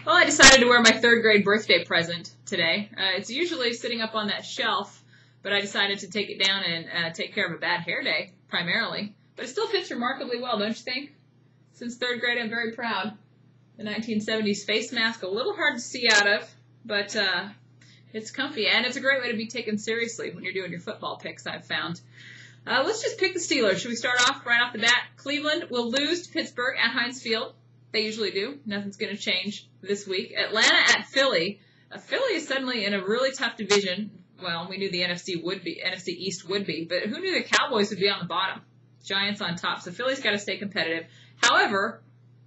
Well, I decided to wear my third grade birthday present today. It's usually sitting up on that shelf, but I decided to take it down and take care of a bad hair day, primarily. But it still fits remarkably well, don't you think? Since third grade, I'm very proud. The 1970s face mask, a little hard to see out of, but it's comfy, and it's a great way to be taken seriously when you're doing your football picks, I've found. Let's just pick the Steelers. Should we start off right off the bat? Cleveland will lose to Pittsburgh at Heinz Field. They usually do. Nothing's going to change this week. Atlanta at Philly. Philly is suddenly in a really tough division. Well, we knew the NFC East would be, but who knew the Cowboys would be on the bottom? Giants on top. So Philly's got to stay competitive. However,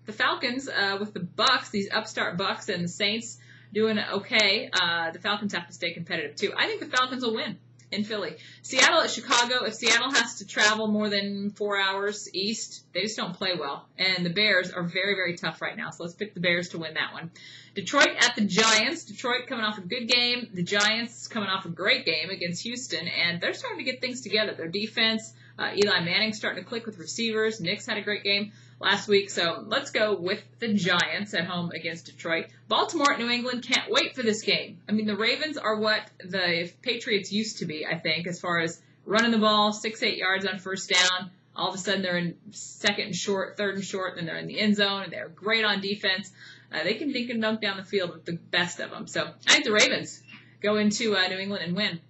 the Falcons with the Bucks, these upstart Bucks and the Saints doing okay. The Falcons have to stay competitive too. I think the Falcons will win in Philly. Seattle at Chicago. If Seattle has to travel more than 4 hours east, they just don't play well. And the Bears are very, very tough right now. So let's pick the Bears to win that one. Detroit at the Giants. Detroit coming off a good game. The Giants coming off a great game against Houston. And they're starting to get things together. Their defense, Eli Manning's starting to click with receivers. Nick's had a great game last week. So let's go with the Giants at home against Detroit. Baltimore at New England. Can't wait for this game. I mean, the Ravens are what the Patriots used to be, I think, as far as running the ball, 6-8 yards on first down. All of a sudden they're in second and short, third and short, then they're in the end zone, and they're great on defense. They can dink and dunk down the field with the best of them. So I think the Ravens go into New England and win.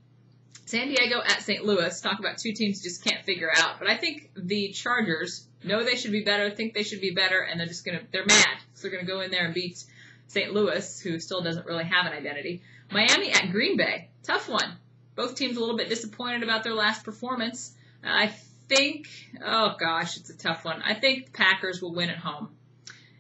San Diego at St. Louis. Talk about two teams you just can't figure out. But I think the Chargers know they should be better, think they should be better, and they're mad. So they're going to go in there and beat St. Louis, who still doesn't really have an identity. Miami at Green Bay. Tough one. Both teams a little bit disappointed about their last performance. I think, oh gosh, it's a tough one. I think the Packers will win at home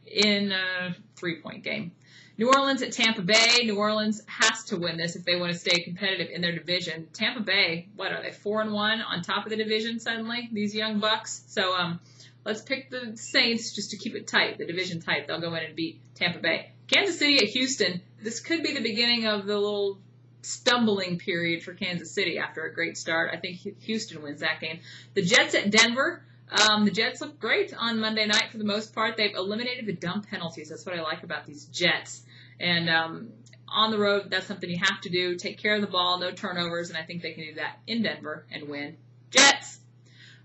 in a 3-point game. New Orleans at Tampa Bay. New Orleans has to win this if they want to stay competitive in their division. Tampa Bay, what are they, 4-1 on top of the division suddenly, these young Bucks? So let's pick the Saints just to keep it tight, the division tight. They'll go in and beat Tampa Bay. Kansas City at Houston. This could be the beginning of the little stumbling period for Kansas City after a great start. I think Houston wins that game. The Jets at Denver. The Jets look great on Monday night for the most part. They've eliminated the dumb penalties. That's what I like about these Jets. And on the road, that's something you have to do. Take care of the ball, no turnovers, and I think they can do that in Denver and win. Jets.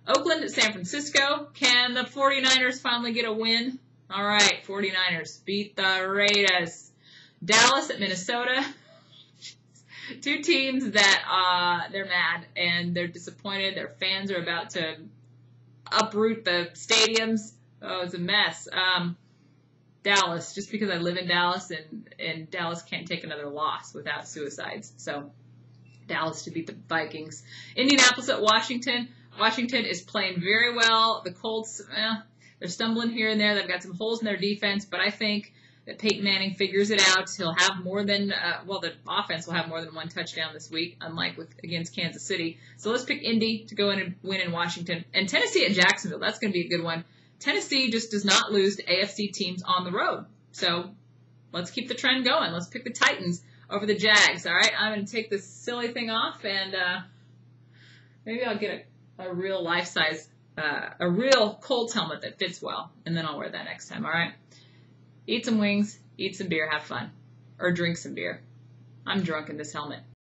Oakland at San Francisco. Can the 49ers finally get a win? All right, 49ers beat the Raiders. Dallas at Minnesota. Two teams that they're mad and they're disappointed. Their fans are about to uproot the stadiums. Oh, it's a mess. Dallas, just because I live in Dallas and Dallas can't take another loss without suicides. So Dallas to beat the Vikings. Indianapolis at Washington. Washington is playing very well. The Colts, they're stumbling here and there. They've got some holes in their defense, but I think that Peyton Manning figures it out. He'll have more than, the offense will have more than one touchdown this week, unlike against Kansas City. So let's pick Indy to go in and win in Washington. And Tennessee at Jacksonville, that's going to be a good one. Tennessee just does not lose to AFC teams on the road. So let's keep the trend going. Let's pick the Titans over the Jags, all right? I'm going to take this silly thing off, and maybe I'll get a real life-size, a real Colts helmet that fits well, and then I'll wear that next time, all right? Eat some wings, eat some beer, have fun. Or drink some beer. I'm drunk in this helmet.